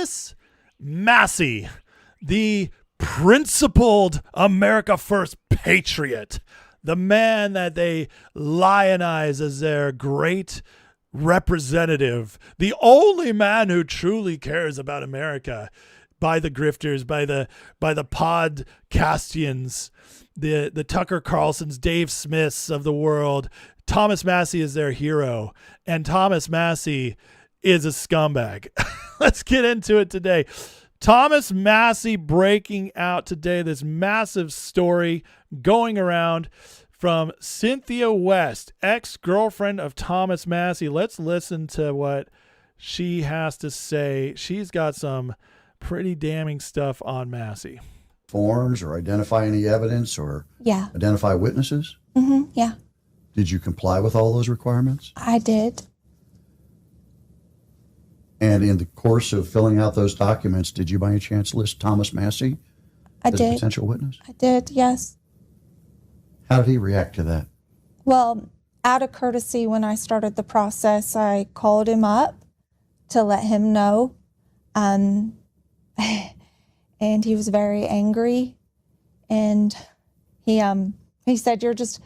Thomas Massie, the principled America First patriot, the man that they lionize as their great representative, the only man who truly cares about America, by the grifters, by the podcastians, the Tucker Carlsons, Dave Smiths of the world. Thomas Massie is their hero, and Thomas Massie is a scumbag. Let's get into it today. Thomas Massie breaking out today, this massive story going around from Cynthia West, ex-girlfriend of Thomas Massie. Let's listen to what she has to say. She's got some pretty damning stuff on Massie. Forms or identify any evidence or identify witnesses? Yeah. Did you comply with all those requirements? I did. And in the course of filling out those documents, did you by any chance list Thomas Massie as a potential witness? I did, yes. How did he react to that? Well, out of courtesy, when I started the process, I called him up to let him know. And he was very angry. And he said, you're just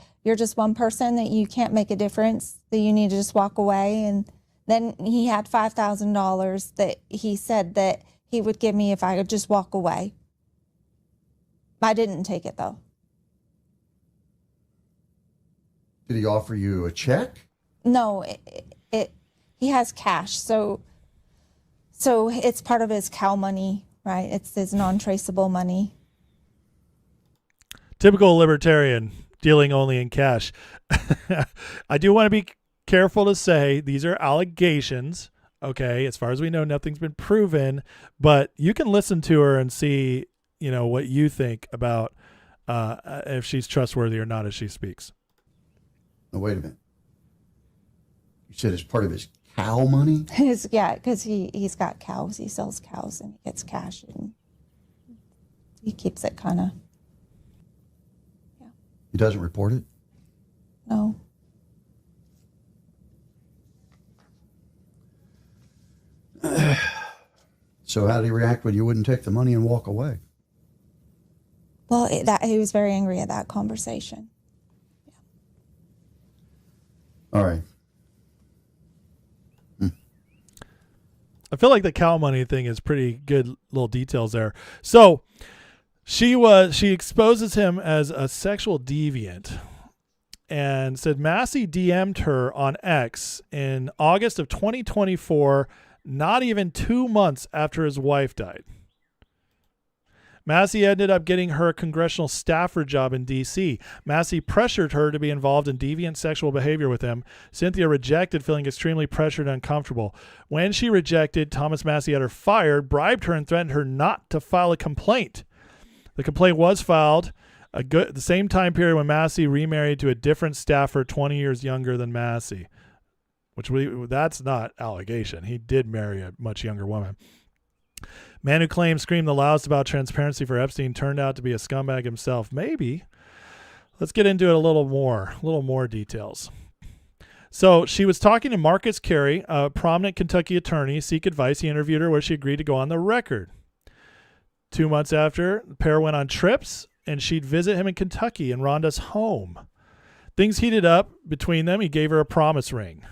one person, that you can't make a difference, that you need to just walk away. And then he had $5,000 that he said that he would give me if I could just walk away. I didn't take it, though. Did he offer you a check? No, he has cash, so it's part of his cow money, right? It's his non-traceable money. Typical libertarian, dealing only in cash. I do want to be careful to say these are allegations, okay? As far as we know, nothing's been proven, but you can listen to her and see, what you think about if she's trustworthy or not as she speaks. Now, wait a minute. You said it's part of his cow money? Because he's got cows. He sells cows and he gets cash and he keeps it kind of. Yeah. He doesn't report it? No. So how did he react when you wouldn't take the money and walk away? Well, he was very angry at that conversation. All right. I feel like the cow money thing is pretty good little details there. So she exposes him as a sexual deviant and said Massie DM'd her on X in August of 2024, not even 2 months after his wife died. Massie ended up getting her a congressional staffer job in D.C. Massie pressured her to be involved in deviant sexual behavior with him. Cynthia rejected, feeling extremely pressured and uncomfortable. When she rejected, Thomas Massie had her fired, bribed her, and threatened her not to file a complaint. The complaint was filed the same time period when Massie remarried to a different staffer 20 years younger than Massie, that's not allegation. He did marry a much younger woman. Man who screamed the loudest about transparency for Epstein turned out to be a scumbag himself. Maybe. Let's get into it a little more details. So she was talking to Marcus Carey, a prominent Kentucky attorney, seek advice. He interviewed her where she agreed to go on the record. 2 months after, the pair went on trips, and she'd visit him in Kentucky in Rhonda's home. Things heated up between them. He gave her a promise ring.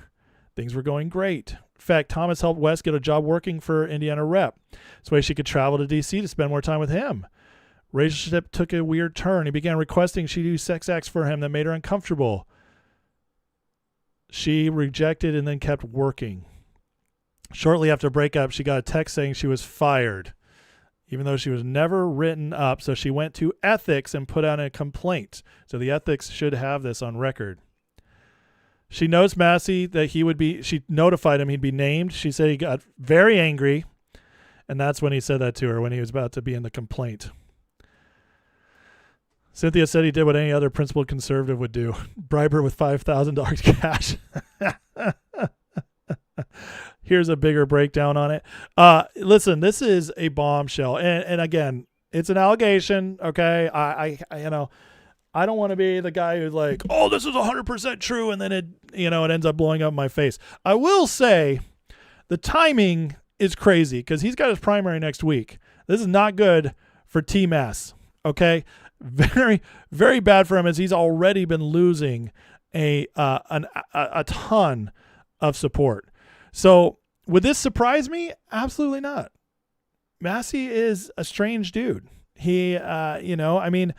Things were going great. In fact, Thomas helped West get a job working for Indiana Rep. This way she could travel to D.C. to spend more time with him. Relationship took a weird turn. He began requesting she do sex acts for him that made her uncomfortable. She rejected and then kept working. Shortly after breakup, she got a text saying she was fired, even though she was never written up. So she went to ethics and put out a complaint. So the ethics should have this on record. She knows Massie that she notified him he'd be named. She said he got very angry, and that's when he said that to her, when he was about to be in the complaint. Cynthia said he did what any other principled conservative would do, bribe her with $5,000 cash. Here's a bigger breakdown on it. Listen, this is a bombshell. And again, it's an allegation, okay? I don't want to be the guy who's like, oh, this is 100% true, and then it ends up blowing up in my face. I will say the timing is crazy because he's got his primary next week. This is not good for T-Mass, okay? Very, very bad for him as he's already been losing a ton of support. So would this surprise me? Absolutely not. Massie is a strange dude. He, I'm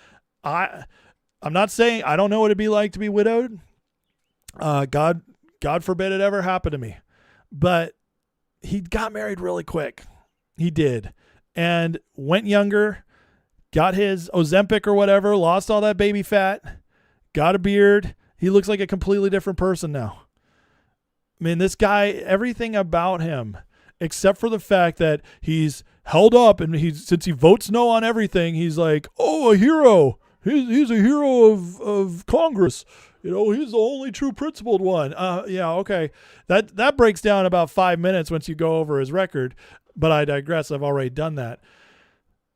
not saying I don't know what it'd be like to be widowed. God forbid it ever happened to me. But he got married really quick. He did. And went younger, got his Ozempic or whatever, lost all that baby fat, got a beard. He looks like a completely different person now. I mean, this guy, everything about him, except for the fact that he's held up and since he votes no on everything, he's like, oh, a hero. He's a hero of Congress. He's the only true principled one. Yeah, okay. That breaks down about 5 minutes once you go over his record, but I digress. I've already done that.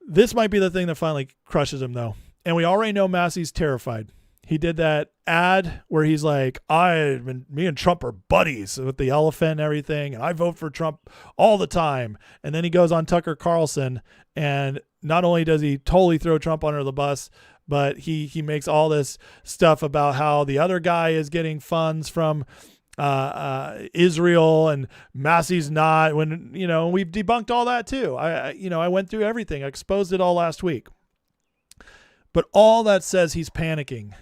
This might be the thing that finally crushes him, though. And we already know Massie's terrified. He did that ad where he's like, me and Trump are buddies with the elephant and everything, and I vote for Trump all the time. And then he goes on Tucker Carlson, and not only does he totally throw Trump under the bus, but he makes all this stuff about how the other guy is getting funds from Israel and Massie's not. When we've debunked all that too. I went through everything. I exposed it all last week. But all that says he's panicking,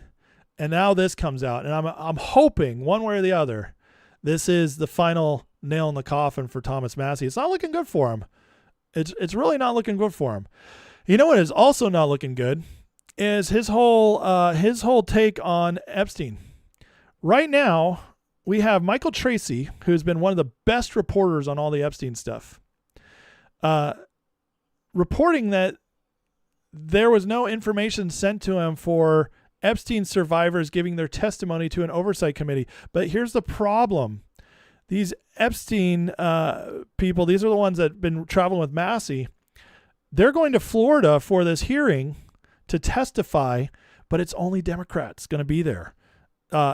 and now this comes out, and I'm hoping one way or the other, this is the final nail in the coffin for Thomas Massie. It's not looking good for him. It's really not looking good for him. You know what is also not looking good is his whole take on Epstein. Right now, we have Michael Tracy, who's been one of the best reporters on all the Epstein stuff, reporting that there was no information sent to him for Epstein survivors giving their testimony to an oversight committee. But here's the problem. These Epstein people, these are the ones that have been traveling with Massie. They're going to Florida for this hearing to testify, but it's only Democrats going to be there.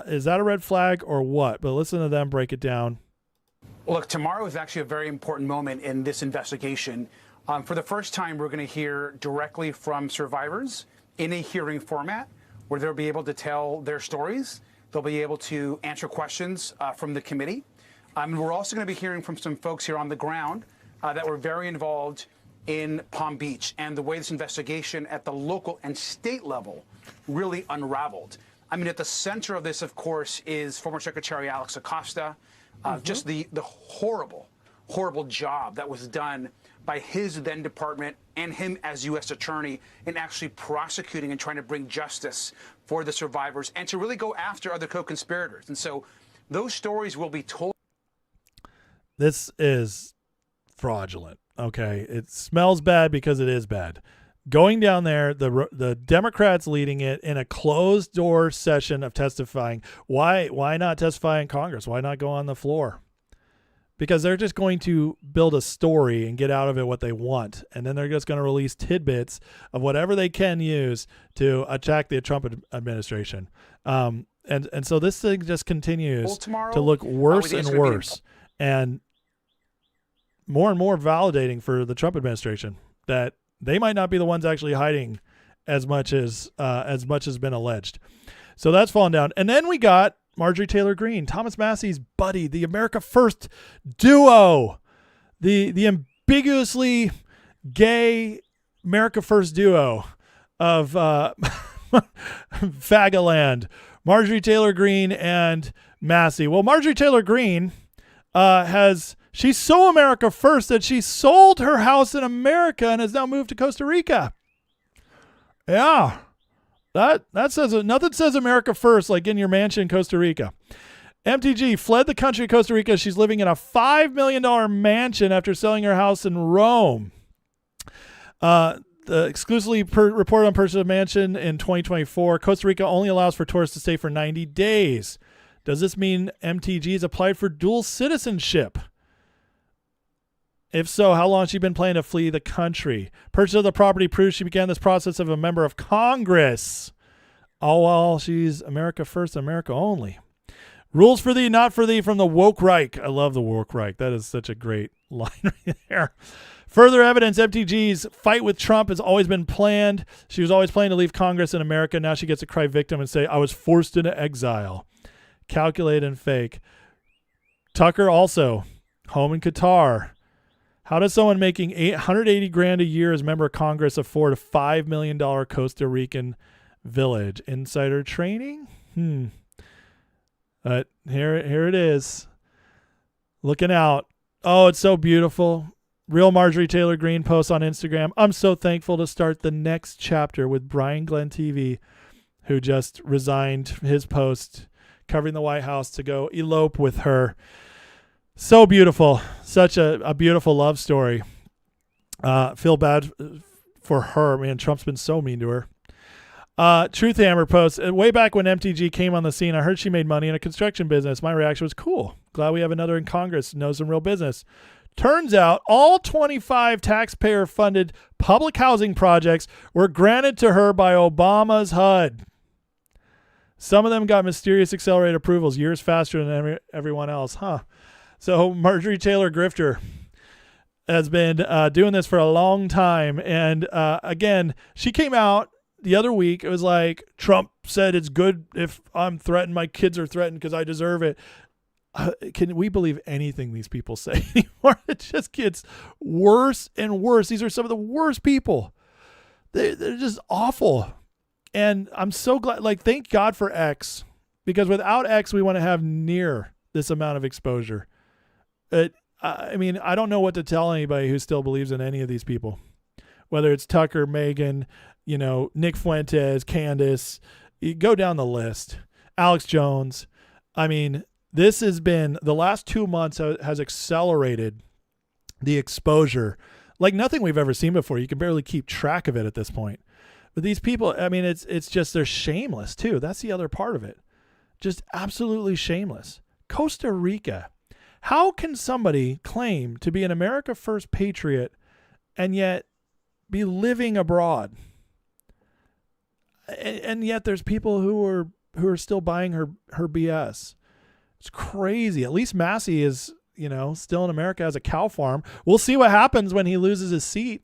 Is that a red flag or what? But listen to them break it down. Look, tomorrow is actually a very important moment in this investigation. For the first time, we're going to hear directly from survivors in a hearing format where they'll be able to tell their stories. They'll be able to answer questions from the committee. We're also going to be hearing from some folks here on the ground that were very involved in Palm Beach and the way this investigation at the local and state level really unraveled. I mean, at the center of this, of course, is former Secretary Alex Acosta. Just the horrible, horrible job that was done by his then department and him as U.S. attorney in actually prosecuting and trying to bring justice for the survivors and to really go after other co-conspirators. And so those stories will be told. This is fraudulent. Okay. It smells bad because it is bad. Going down there, the Democrats leading it in a closed door session of testifying. Why not testify in Congress? Why not go on the floor? Because they're just going to build a story and get out of it what they want. And then they're just going to release tidbits of whatever they can use to attack the Trump administration. And so this thing just continues to look worse and worse. And more validating for the Trump administration that they might not be the ones actually hiding as much as has been alleged. So that's fallen down. And then we got Marjorie Taylor Greene, Thomas Massie's buddy, the America First duo, the ambiguously gay America First duo of Fagaland, Marjorie Taylor Greene and Massie. Well, Marjorie Taylor Greene she's so America First that she sold her house in America and has now moved to Costa Rica. Yeah. That says nothing says America First like in your mansion in Costa Rica. MTG fled the country of Costa Rica. She's living in a $5 million mansion after selling her house in Rome. The exclusively reported on purchase of mansion in 2024. Costa Rica only allows for tourists to stay for 90 days. Does this mean MTG has applied for dual citizenship? If so, how long has she been planning to flee the country? Purchase of the property proves she began this process of a member of Congress. Oh, well, she's America First, America Only. Rules for thee, not for thee, from the woke Reich. I love the woke Reich. That is such a great line right there. Further evidence, MTG's fight with Trump has always been planned. She was always planning to leave Congress in America. Now she gets to cry victim and say, I was forced into exile. Calculate and fake. Tucker also, home in Qatar. How does someone making $180,000 a year as member of Congress afford a $5 million Costa Rican village? Insider training? But here it is. Looking out. Oh, it's so beautiful. Real Marjorie Taylor Greene posts on Instagram. I'm so thankful to start the next chapter with Brian Glenn TV, who just resigned his post covering the White House to go elope with her. So beautiful. Such a beautiful love story. Feel bad for her. Man, Trump's been so mean to her. Truth Hammer posts, way back when MTG came on the scene, I heard she made money in a construction business. My reaction was, cool. Glad we have another in Congress who knows some real business. Turns out all 25 taxpayer-funded public housing projects were granted to her by Obama's HUD. Some of them got mysterious accelerated approvals years faster than everyone else. So Marjorie Taylor Grifter has been doing this for a long time. And again, she came out the other week. It was like, Trump said it's good if I'm threatened. My kids are threatened because I deserve it. Can we believe anything these people say anymore? It just gets worse and worse. These are some of the worst people. They're just awful. And I'm so glad, thank God for X, because without X, we wouldn't have near this amount of exposure. I mean, I don't know what to tell anybody who still believes in any of these people, whether it's Tucker, Megyn, Nick Fuentes, Candace, you go down the list, Alex Jones. I mean, this has been, the last 2 months has accelerated the exposure like nothing we've ever seen before. You can barely keep track of it at this point. But these people, I mean, it's just, they're shameless too. That's the other part of it. Just absolutely shameless. Costa Rica. How can somebody claim to be an America First patriot and yet be living abroad? And yet there's people who are still buying her BS. It's crazy. At least Massie is, still in America as a cow farm. We'll see what happens when he loses his seat.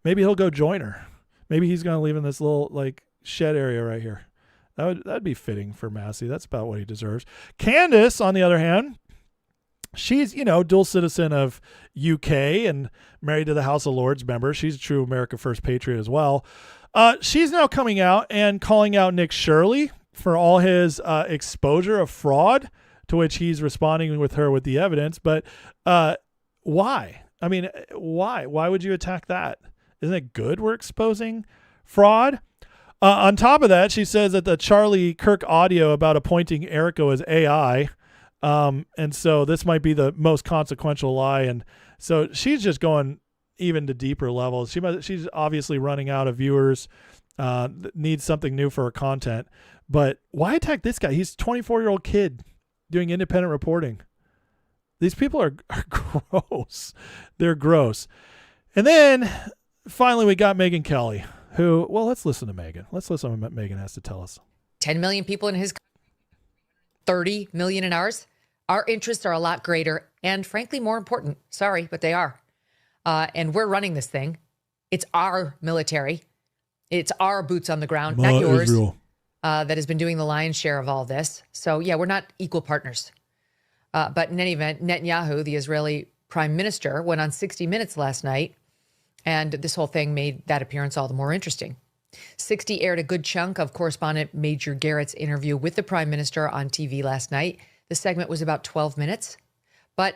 Maybe he'll go join her. Maybe he's going to live in this little shed area right here. That'd be fitting for Massie. That's about what he deserves. Candace, on the other hand, she's, dual citizen of UK and married to the House of Lords member. She's a true America First patriot as well. She's now coming out and calling out Nick Shirley for all his exposure of fraud, to which he's responding with her with the evidence. But why? I mean, why? Why would you attack that? Isn't it good we're exposing fraud? On top of that, she says that the Charlie Kirk audio about appointing Erica as AI. And so this might be the most consequential lie. And so she's just going even to deeper levels. She's obviously running out of viewers, needs something new for her content. But why attack this guy? He's a 24-year-old kid doing independent reporting. These people are gross. They're gross. And then finally we got Megyn Kelly, who, well, let's listen to Megyn. Let's listen to what Megyn has to tell us. 10 million people in his 30 million in ours. Our interests are a lot greater and frankly more important. Sorry, but they are. And we're running this thing. It's our military. It's our boots on the ground, not yours, that has been doing the lion's share of all this. So yeah, we're not equal partners. But in any event, Netanyahu, the Israeli prime minister, went on 60 Minutes last night, and this whole thing made that appearance all the more interesting. 60 aired a good chunk of correspondent Major Garrett's interview with the prime minister on TV last night. The segment was about 12 minutes, but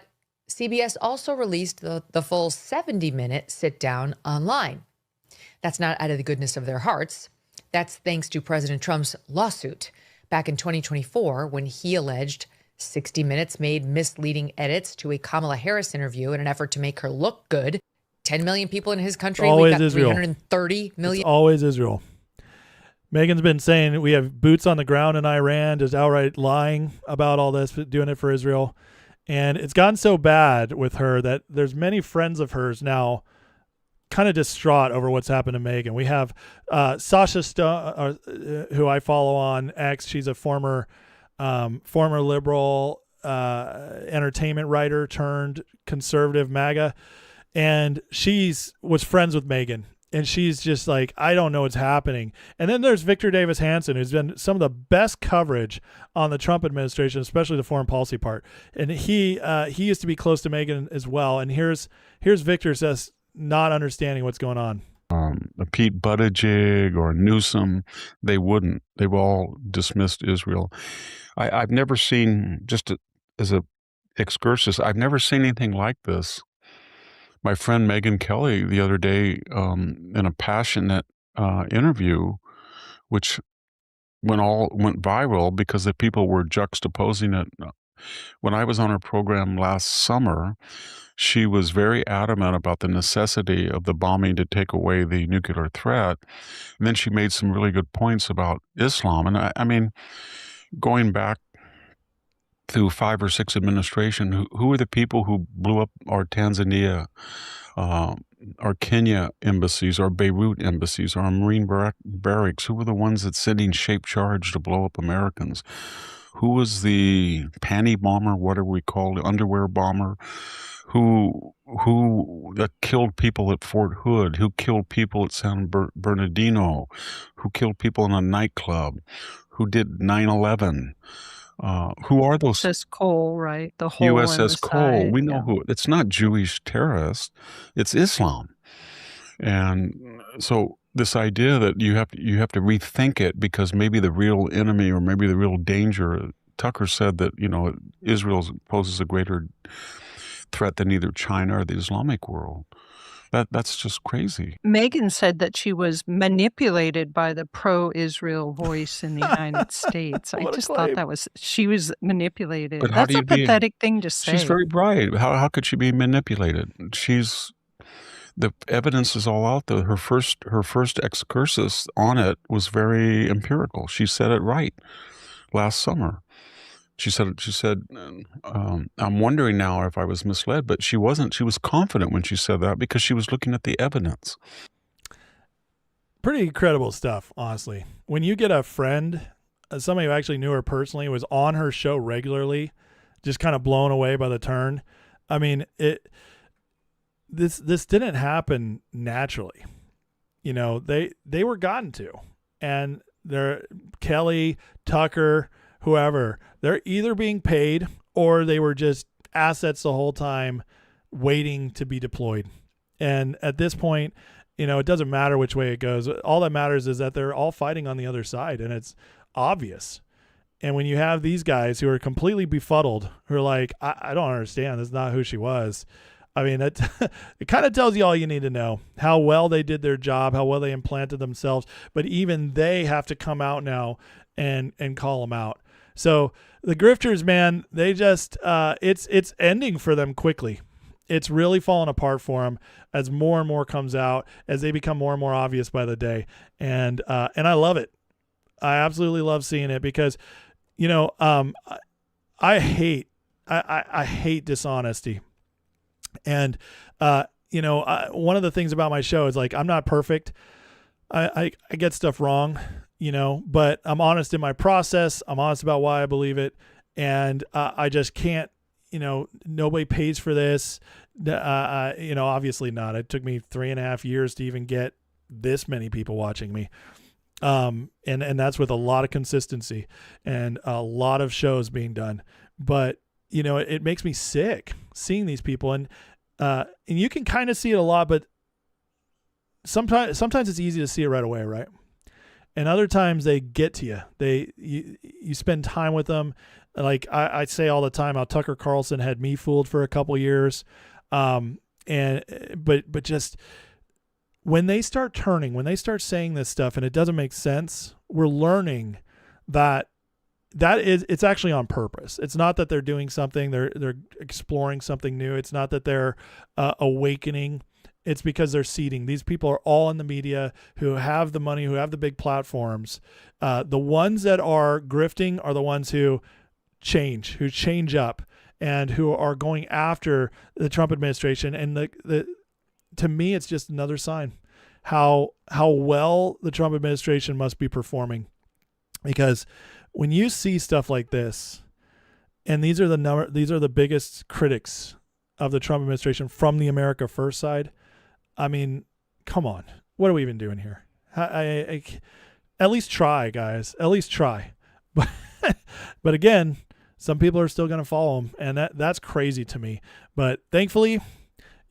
CBS also released the full 70-minute sit-down online. That's not out of the goodness of their hearts. That's thanks to President Trump's lawsuit back in 2024 when he alleged 60 Minutes made misleading edits to a Kamala Harris interview in an effort to make her look good. 10 million people in his country. We've got 330 million. It's always Israel. Megyn's been saying we have boots on the ground in Iran, just outright lying about all this, doing it for Israel. And it's gotten so bad with her that there's many friends of hers now kind of distraught over what's happened to Megyn. We have Sasha Stone, who I follow on X. She's a former former liberal entertainment writer turned conservative MAGA, and was friends with Megyn. And she's just like, I don't know what's happening. And then there's Victor Davis Hanson, who's been some of the best coverage on the Trump administration, especially the foreign policy part. And he used to be close to Megyn as well. And here's Victor says not understanding what's going on. Pete Buttigieg or Newsom, they wouldn't. They've all dismissed Israel. I've never seen, as a excursus, I've never seen anything like this. My friend Megyn Kelly the other day, in a passionate interview, which went viral because the people were juxtaposing it. When I was on her program last summer, she was very adamant about the necessity of the bombing to take away the nuclear threat. And then she made some really good points about Islam. And I mean, going back through 5 or 6 administration, who are the people who blew up our Tanzania, our Kenya embassies, our Beirut embassies, our Marine barracks? Who were the ones that sending shape charge to blow up Americans? Who was the panty bomber, whatever we call it, underwear bomber, who that killed people at Fort Hood, who killed people at San Bernardino, who killed people in a nightclub, who did 9/11? Who are those? USS Cole, right? The hole USS Cole. side, We know who. It's not Jewish terrorists. It's Islam. And so this idea that you have to rethink it because maybe the real enemy or maybe the real danger. Tucker said that Israel poses a greater threat than either China or the Islamic world. That's just crazy. Megyn said that she was manipulated by the pro-Israel voice in the United States. I just thought she was manipulated. But That's a pathetic thing to say. She's very bright. How could she be manipulated? The evidence is all out there. Her first excursus on it was very empirical. She said it right last summer. She said, I'm wondering now if I was misled, but she wasn't. She was confident when she said that because she was looking at the evidence. Pretty incredible stuff, honestly. When you get a friend, somebody who actually knew her personally, was on her show regularly, just kind of blown away by the turn. I mean, this didn't happen naturally. They were gotten to, and they're Kelly, Tucker, whoever, they're either being paid or they were just assets the whole time waiting to be deployed. And at this point, it doesn't matter which way it goes. All that matters is that they're all fighting on the other side, and it's obvious. And when you have these guys who are completely befuddled, who are like, I don't understand, this is not who she was. I mean, it kind of tells you all you need to know, how well they did their job, how well they implanted themselves. But even they have to come out now and call them out. So the grifters, man, they just it's ending for them quickly. It's really falling apart for them as more and more comes out, as they become more and more obvious by the day. And I love it. I absolutely love seeing it because, I hate dishonesty. And, one of the things about my show is like, I'm not perfect. I get stuff wrong, but I'm honest in my process. I'm honest about why I believe it. And I just can't, nobody pays for this. Obviously not. It took me 3.5 years to even get this many people watching me. And that's with a lot of consistency and a lot of shows being done. But, it makes me sick seeing these people. And you can kind of see it a lot, but sometimes it's easy to see it right away, right? And other times they get to you. You spend time with them. Like I say all the time how Tucker Carlson had me fooled for a couple years. But just when they start turning, when they start saying this stuff and it doesn't make sense, we're learning that it's actually on purpose. It's not that they're doing something, they're exploring something new. It's not that they're awakening. It's because they're seeding. These people are all in the media who have the money, who have the big platforms. The ones that are grifting are the ones who change up and who are going after the Trump administration. And to me, it's just another sign how well the Trump administration must be performing, because when you see stuff like this, and these are the biggest critics of the Trump administration from the America First side. I mean, come on. What are we even doing here? I at least try, guys. At least try. But again, some people are still going to follow him, and that's crazy to me. But thankfully,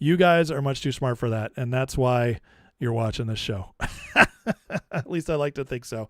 you guys are much too smart for that, and that's why you're watching this show. At least I like to think so.